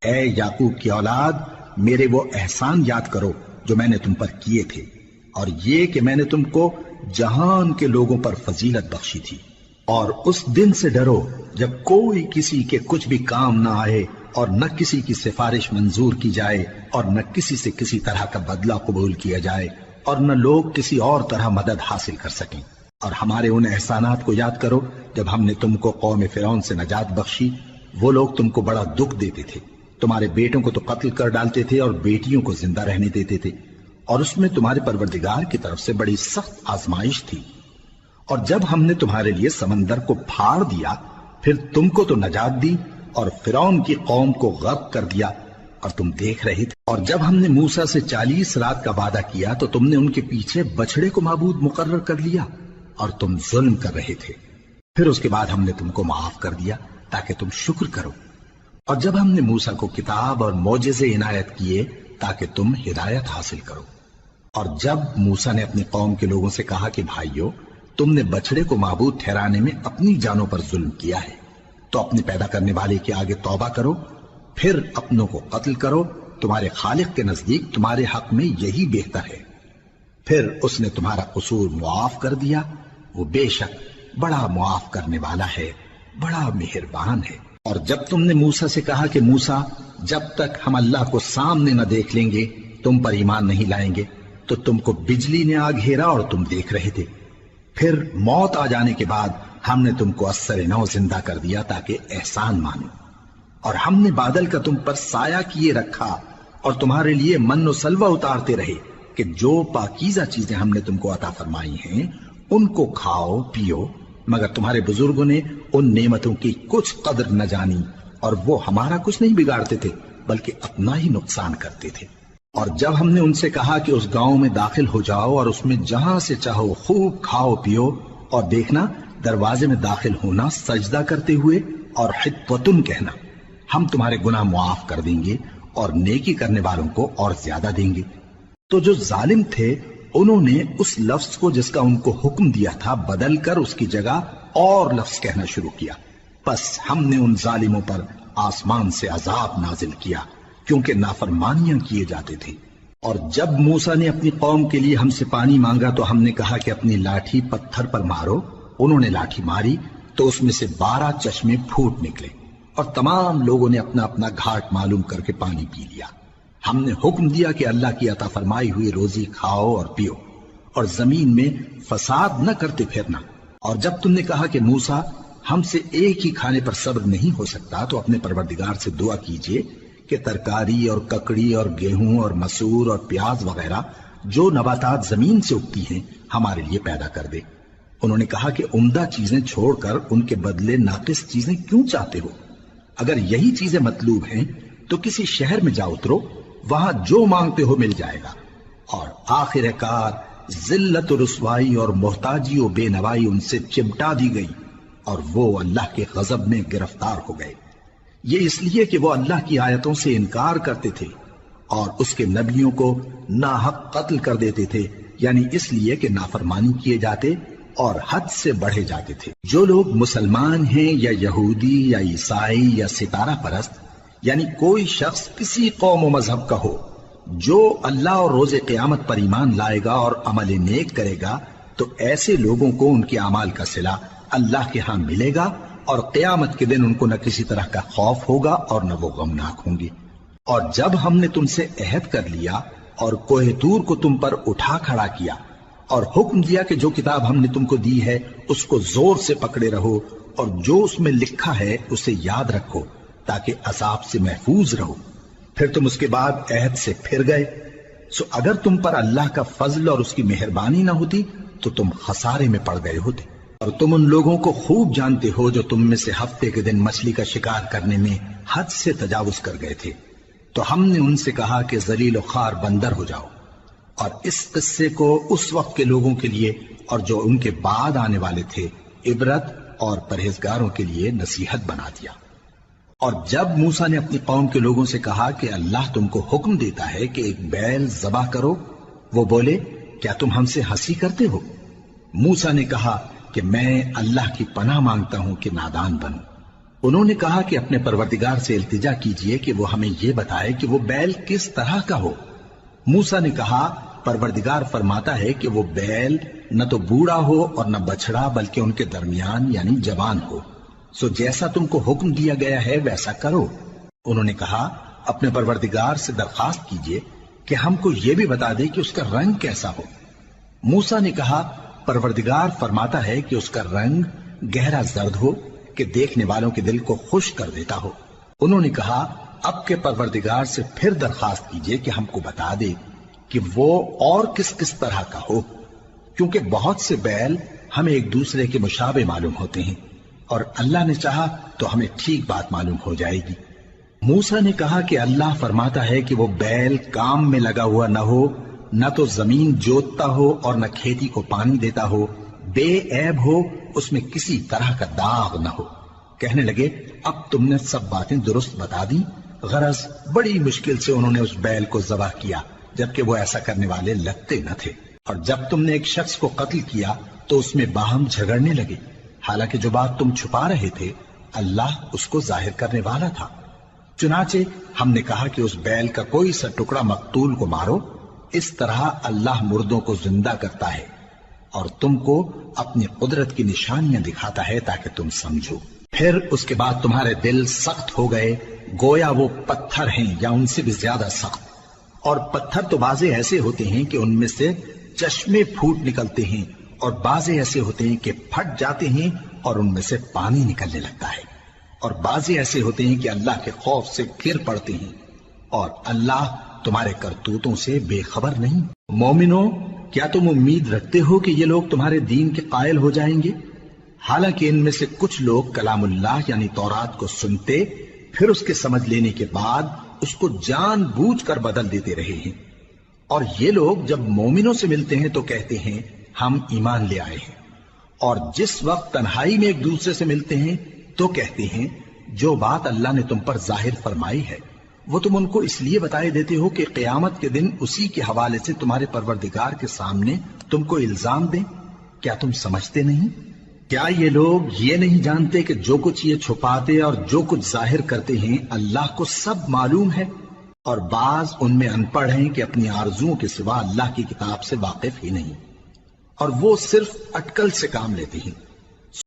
اے یعقوب کی اولاد، میرے وہ احسان یاد کرو جو میں نے تم پر کیے تھے، اور یہ کہ میں نے تم کو جہان کے لوگوں پر فضیلت بخشی تھی۔ اور اس دن سے ڈرو جب کوئی کسی کے کچھ بھی کام نہ آئے، اور نہ کسی کی سفارش منظور کی جائے، اور نہ کسی سے کسی طرح کا بدلہ قبول کیا جائے، اور نہ لوگ کسی اور طرح مدد حاصل کر سکیں۔ اور ہمارے ان احسانات کو یاد کرو جب ہم نے تم کو قوم فرعون سے نجات بخشی۔ وہ لوگ تم کو بڑا دکھ دیتے تھے، تمہارے بیٹوں کو تو قتل کر ڈالتے تھے اور بیٹیوں کو زندہ رہنے دیتے تھے، اور اس میں تمہارے پروردگار کی طرف سے بڑی سخت آزمائش تھی۔ اور جب ہم نے تمہارے لیے سمندر کو پھاڑ دیا، پھر تم کو تو نجات دی اور فرعون کی قوم کو غرق کر دیا، اور تم دیکھ رہے تھے۔ اور جب ہم نے موسیٰ سے 40 رات کا وعدہ کیا تو تم نے ان کے پیچھے بچڑے کو معبود مقرر کر لیا، اور تم ظلم کر رہے تھے۔ پھر اس کے بعد ہم نے تم کو معاف کر دیا تاکہ تم شکر کرو۔ اور جب ہم نے موسیٰ کو کتاب اور معجزے عنایت کیے تاکہ تم ہدایت حاصل کرو۔ اور جب موسیٰ نے اپنی قوم کے لوگوں سے کہا کہ بھائیو، تم نے بچڑے کو معبود ٹھہرانے میں اپنی جانوں پر ظلم کیا ہے، تو اپنے پیدا کرنے والے کے آگے توبہ کرو، پھر اپنوں کو قتل کرو، تمہارے خالق کے نزدیک تمہارے حق میں یہی بہتر ہے۔ پھر اس نے تمہارا قصور معاف کر دیا، وہ بے شک بڑا معاف کرنے والا ہے، بڑا مہربان ہے۔ اور جب تم نے موسیٰ سے کہا کہ موسیٰ، جب تک ہم اللہ کو سامنے نہ دیکھ لیں گے تم پر ایمان نہیں لائیں گے، تو تم کو بجلی نے آ گھیرا اور تم دیکھ رہے تھے۔ پھر موت آ جانے کے بعد ہم نے تم کو اثر نو زندہ کر دیا تاکہ احسان مانو۔ اور ہم نے بادل کا تم پر سایہ کیے رکھا اور تمہارے لیے من و سلوہ اتارتے رہے کہ جو پاکیزہ چیزیں ہم نے تم کو عطا فرمائی ہیں ان کو کھاؤ پیو، مگر تمہارے بزرگوں نے ان نعمتوں کی کچھ قدر نہ جانی، اور وہ ہمارا کچھ نہیں بگاڑتے تھے بلکہ اپنا ہی نقصان کرتے تھے۔ اور جب ہم نے ان سے کہا کہ اس گاؤں میں داخل ہو جاؤ اور اس میں جہاں سے چاہو خوب کھاؤ پیو، اور دیکھنا دروازے میں داخل ہونا سجدہ کرتے ہوئے اور حطوۃن کہنا، ہم تمہارے گناہ معاف کر دیں گے اور نیکی کرنے والوں کو اور زیادہ دیں گے۔ تو جو ظالم تھے انہوں نے اس لفظ کو جس کا ان کو حکم دیا تھا بدل کر اس کی جگہ اور لفظ کہنا شروع کیا، پس ہم نے ان ظالموں پر آسمان سے عذاب نازل کیا کیونکہ نافرمانیاں کیے جاتے تھے۔ اور جب موسیٰ نے اپنی قوم کے لیے ہم سے پانی مانگا تو ہم نے کہا کہ اپنی لاٹھی پتھر پر مارو۔ انہوں نے لاٹھی ماری تو اس میں سے 12 چشمے پھوٹ نکلے، اور تمام لوگوں نے اپنا اپنا گھاٹ معلوم کر کے پانی پی لیا۔ ہم نے حکم دیا کہ اللہ کی عطا فرمائی ہوئی روزی کھاؤ اور پیو، اور زمین میں فساد نہ کرتے پھرنا۔ اور جب تم نے کہا کہ موسیٰ، ہم سے ایک ہی کھانے پر صبر نہیں ہو سکتا، تو اپنے پروردگار سے دعا کیجئے کہ ترکاری اور ککڑی اور گیہوں اور مسور اور پیاز وغیرہ جو نباتات زمین سے اگتی ہیں ہمارے لیے پیدا کر دے۔ انہوں نے کہا کہ عمدہ چیزیں چھوڑ کر ان کے بدلے ناقص چیزیں کیوں چاہتے ہو؟ اگر یہی چیزیں مطلوب ہیں تو کسی شہر میں جا اترو، وہاں جو مانگتے ہو مل جائے گا۔ اور آخر کار ذلت و رسوائی اور محتاجی و بے نوائی ان سے چمٹا دی گئی، اور وہ اللہ کے غضب میں گرفتار ہو گئے۔ یہ اس لیے کہ وہ اللہ کی آیتوں سے انکار کرتے تھے اور اس کے نبیوں کو ناحق قتل کر دیتے تھے، یعنی اس لیے کہ نافرمانی کیے جاتے اور حد سے بڑھے جاتے تھے۔ جو لوگ مسلمان ہیں یا یہودی یا عیسائی یا ستارہ پرست، یعنی کوئی شخص کسی قوم و مذہب کا ہو، جو اللہ اور روز قیامت پر ایمان لائے گا اور عمل نیک کرے گا، تو ایسے لوگوں کو ان کے اعمال کا صلہ اللہ کے ہاں ملے گا، اور قیامت کے دن ان کو نہ کسی طرح کا خوف ہوگا اور نہ وہ غمناک ہوں گے۔ اور جب ہم نے تم سے عہد کر لیا اور کوہ طور کو تم پر اٹھا کھڑا کیا اور حکم دیا کہ جو کتاب ہم نے تم کو دی ہے اس کو زور سے پکڑے رہو، اور جو اس میں لکھا ہے اسے یاد رکھو تاکہ عذاب سے محفوظ رہو، پھر تم اس کے بعد عہد سے پھر گئے، سو اگر تم پر اللہ کا فضل اور اس کی مہربانی نہ ہوتی تو تم خسارے میں پڑ گئے ہوتے۔ اور تم ان لوگوں کو خوب جانتے ہو جو تم میں سے ہفتے کے دن مچھلی کا شکار کرنے میں حد سے تجاوز کر گئے تھے، تو ہم نے ان سے کہا کہ ذلیل و خوار بندر ہو جاؤ، اور اس قصے کو اس وقت کے لوگوں کے لیے اور جو ان کے بعد آنے والے تھے عبرت اور پرہیزگاروں کے لیے نصیحت بنا دیا۔ اور جب موسیٰ نے اپنی قوم کے لوگوں سے کہا کہ اللہ تم کو حکم دیتا ہے کہ ایک بیل ذبح کرو، وہ بولے کیا تم ہم سے ہنسی کرتے ہو؟ موسیٰ نے کہا کہ میں اللہ کی پناہ مانگتا ہوں کہ نادان بنوں۔ انہوں نے کہا کہ اپنے پروردگار سے التجا کیجئے کہ وہ ہمیں یہ بتائے کہ وہ بیل کس طرح کا ہو۔ موسیٰ نے کہا پروردگار فرماتا ہے کہ وہ بیل نہ تو بوڑھا ہو اور نہ بچڑا بلکہ ان کے درمیان یعنی جوان ہو، سو جیسا تم کو حکم دیا گیا ہے ویسا کرو۔ انہوں نے کہا اپنے پروردگار سے درخواست کیجئے کہ ہم کو یہ بھی بتا دے کہ اس کا رنگ کیسا ہو۔ موسیٰ نے کہا پروردگار فرماتا ہے کہ اس کا رنگ گہرا زرد ہو کہ دیکھنے والوں کے دل کو خوش کر دیتا ہو۔ انہوں نے کہا اب کے پروردگار سے پھر درخواست کیجئے کہ ہم کو بتا دے کہ وہ اور کس کس طرح کا ہو، کیونکہ بہت سے بیل ہمیں ایک دوسرے کے مشابہ معلوم ہوتے ہیں، اور اللہ نے چاہا تو ہمیں ٹھیک بات معلوم ہو جائے گی۔ موسیٰ نے کہا کہ اللہ فرماتا ہے کہ وہ بیل کام میں لگا ہوا نہ ہو، نہ تو زمین جوتتا ہو اور نہ کھیتی کو پانی دیتا ہو، بے عیب ہو، اس میں کسی طرح کا داغ نہ ہو۔ کہنے لگے اب تم نے سب باتیں درست بتا دی۔ غرض بڑی مشکل سے انہوں نے اس بیل کو ذبح کیا، جبکہ وہ ایسا کرنے والے لگتے نہ تھے۔ اور جب تم نے ایک شخص کو قتل کیا تو اس میں باہم جھگڑنے لگے، حالانکہ جو بات تم چھپا رہے تھے اللہ اس کو ظاہر کرنے والا تھا۔ چنانچہ ہم نے کہا کہ اس بیل کا کوئی سا ٹکڑا مقتول کو مارو، اس طرح اللہ مردوں کو زندہ کرتا ہے اور تم کو اپنی قدرت کی نشانیاں دکھاتا ہے تاکہ تم سمجھو۔ پھر اس کے بعد تمہارے دل سخت ہو گئے گویا وہ پتھر ہیں یا ان سے بھی زیادہ سخت، اور پتھر تو بعضے ایسے ہوتے ہیں کہ ان میں سے چشمے پھوٹ نکلتے ہیں، اور بعضے ایسے ہوتے ہیں کہ پھٹ جاتے ہیں اور ان میں سے پانی نکلنے لگتا ہے، اور بعضے ایسے ہوتے ہیں کہ اللہ کے خوف سے گر پڑتے ہیں، اور اللہ تمہارے کرتوتوں سے بے خبر نہیں۔ مومنو، کیا تم امید رکھتے ہو کہ یہ لوگ تمہارے دین کے قائل ہو جائیں گے؟ حالانکہ ان میں سے کچھ لوگ کلام اللہ یعنی تورات کو سنتے پھر اس کے سمجھ لینے کے بعد اس کو جان بوجھ کر بدل دیتے رہے ہیں، اور یہ لوگ جب مومنوں سے ملتے ہیں تو کہتے ہیں ہم ایمان لے آئے ہیں، اور جس وقت تنہائی میں ایک دوسرے سے ملتے ہیں تو کہتے ہیں جو بات اللہ نے تم پر ظاہر فرمائی ہے وہ تم ان کو اس لیے بتائے دیتے ہو کہ قیامت کے دن اسی کے حوالے سے تمہارے پروردگار کے سامنے تم کو الزام دیں۔ کیا تم سمجھتے نہیں؟ کیا یہ لوگ یہ نہیں جانتے کہ جو کچھ یہ چھپاتے اور جو کچھ ظاہر کرتے ہیں اللہ کو سب معلوم ہے؟ اور بعض ان میں ان پڑھ ہیں کہ اپنی آرزوؤں کے سوا اللہ کی کتاب سے واقف ہی نہیں، اور وہ صرف اٹکل سے کام لیتے ہیں۔